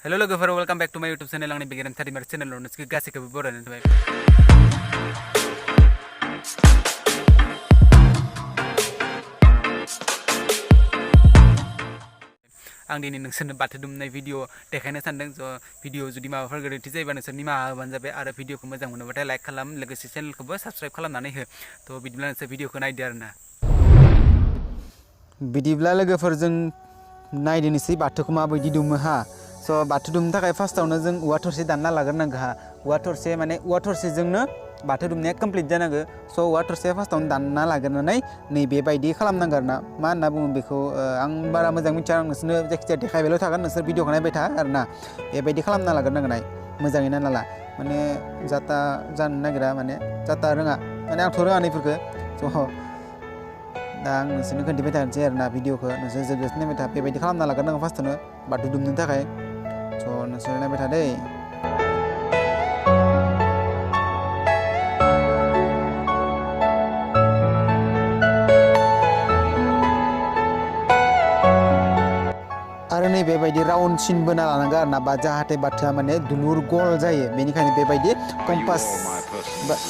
Hello logofer, welcome back to my YouTube channel. Angni Geremsha Dwimary channel lo nusiki gasikaubo baraयनाय थाबाय. आं दिनै नोंसोरनो बाथौ दुमनाय भिडिअ देखायनो सानदों ज भिडिअ जुदि माबाफोर गोरोन्थि जायोबा नोंसोर निमाहा होबानो जाबाय आरो भिडिअखौ मोजां मोनोबाथाय लाइक खालाम लोगोसे चेनेलखौबो साबस्क्राइब खालामनानै हो थ बिदिब्ला नोंसोर भिडिअखौ नायदो आरोना बिदिब्ला लोगोफोर जों नायदिनोसै बाथौखौ माबायदि दुमो हा स बाथौ दुमनो थाखाय फार्स्टआवनो जों औवा थरसे दानना लाग्रोनांगौ हा औवा थरसे माने औवा थरसेजोंनो बाथौ दुमनाया कमप्लिट जानांगौ स औवा थरसे फार्स्टआवनो दानना लाग्रोनानै नैबेबायदि खालामनांगौ आरोना मा होनना बुङो बेखौ आं बारा मोजां मिथिया आं नोंसोरनो जायखिजाया देखायबायल' थागोन नोंसोर भिडिअखौ नायबाय था आरोना बेबायदि खालामना लाग्रोनांगोन मोजाङै नायना ला माने जाता जानो नागिरा माने जाता रोङा माने आंथ' रोङा नैफोरखौ स दा आं नोंसोरनो खोन्थिबाय थानोसै आरोना भिडिअखौ नोंसोर जोबजासिम नायबाय था बेबायदि खालामना लाग्रोनांगौ फार्स्टआवनो बाथौ दुमनो थाखाय स नोंसोर नायबाय था दै आरो नैबेबायदि राउन्ड सिन बोना लानांगौ आरोना बा जाहाथे बाथौआ माने दुलुर गल जायो बेनिखायनो बेबायदि कम्पास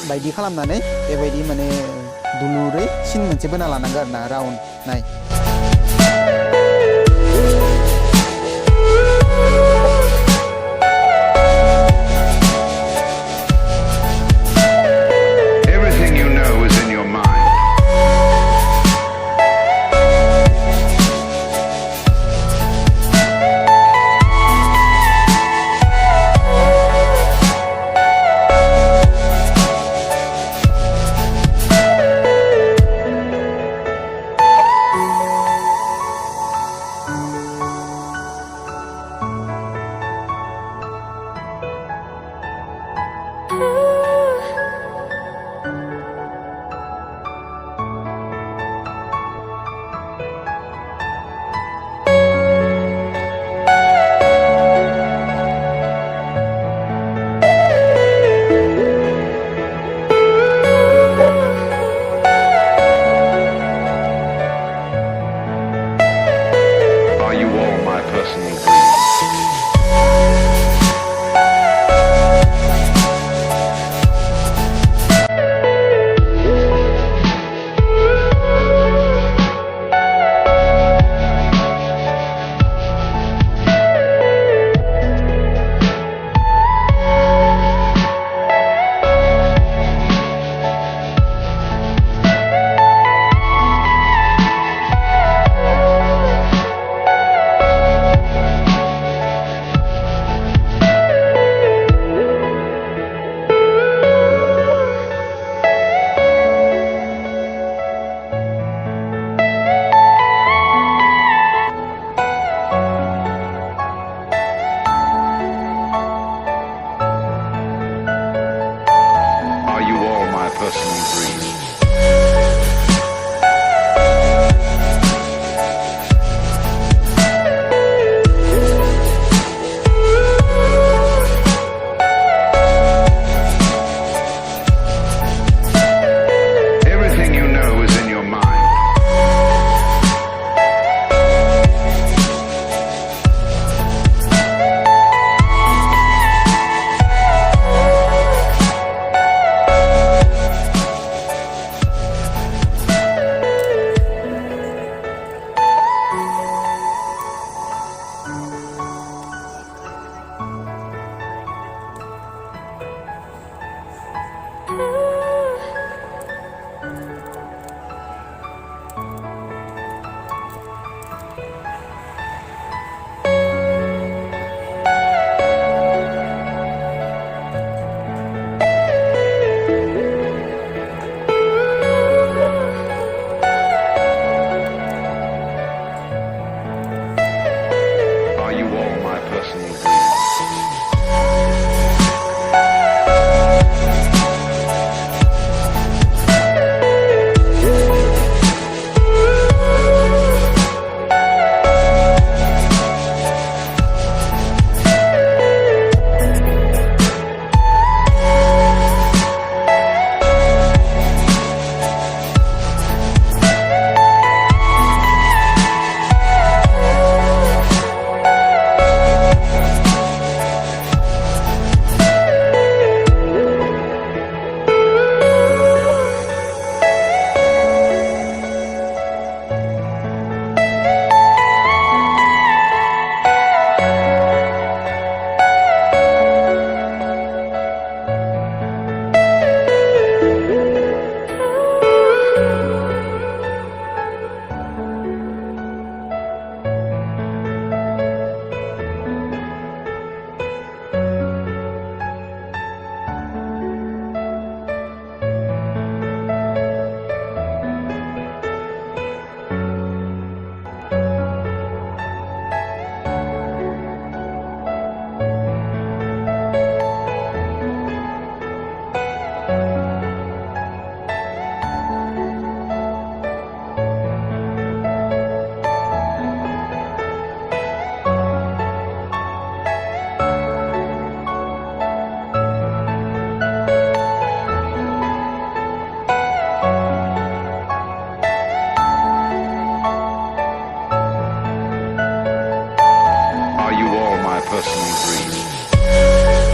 बायदि खालामनानै बेबायदि माने दुलुरै सिन मोनसे बोना लानांगौ आरोना राउन्ड नाय personal dream.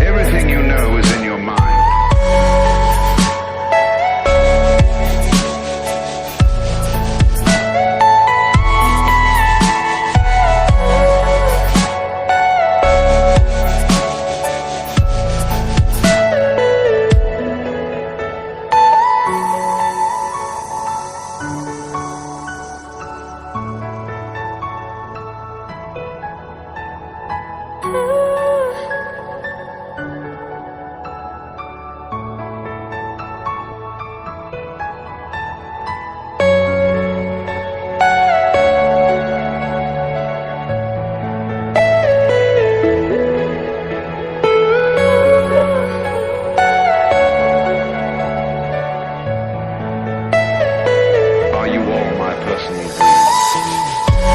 Everything you know is in your mind. Are you all my personal dreams?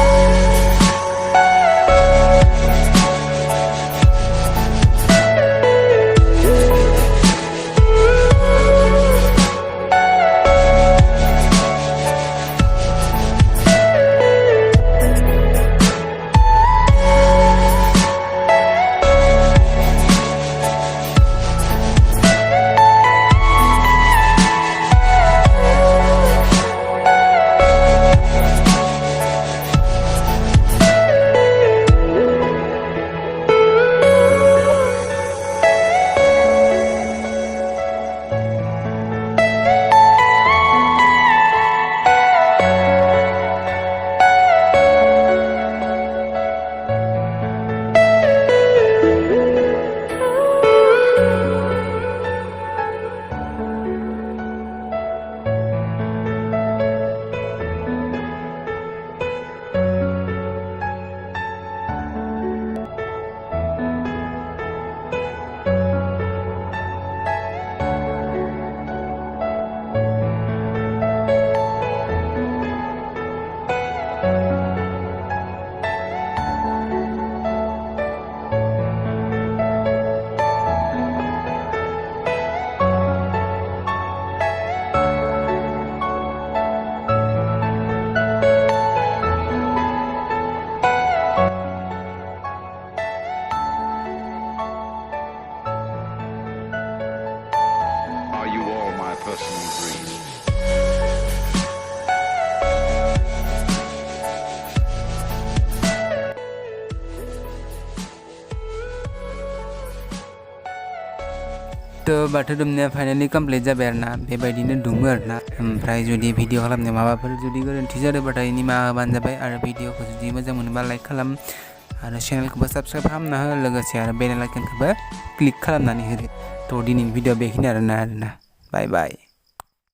Are you all my personal dreams? तो बाथौ दुमनाया फाइनाली कमप्लिट जाबाय आरोना बेबायदिनो दुमो आरोना ओमफ्राय जुदि भिडिअ खालामनायाव माबाफोर जुदि गोरोन्थि जादोंबाथाय निमाहा होबानो जाबाय आरो भिडिअखौ जुदि मोजां मोनोबा लाइक खालाम आरो चेनेलखौबो साबस्क्राइब खालामना हो लोगोसे आरो बेल आइकनखौबो क्लिक खालामनानै होदो थ' दिनैनि भिडिअ बेखिनियानो आरोना बाय बाय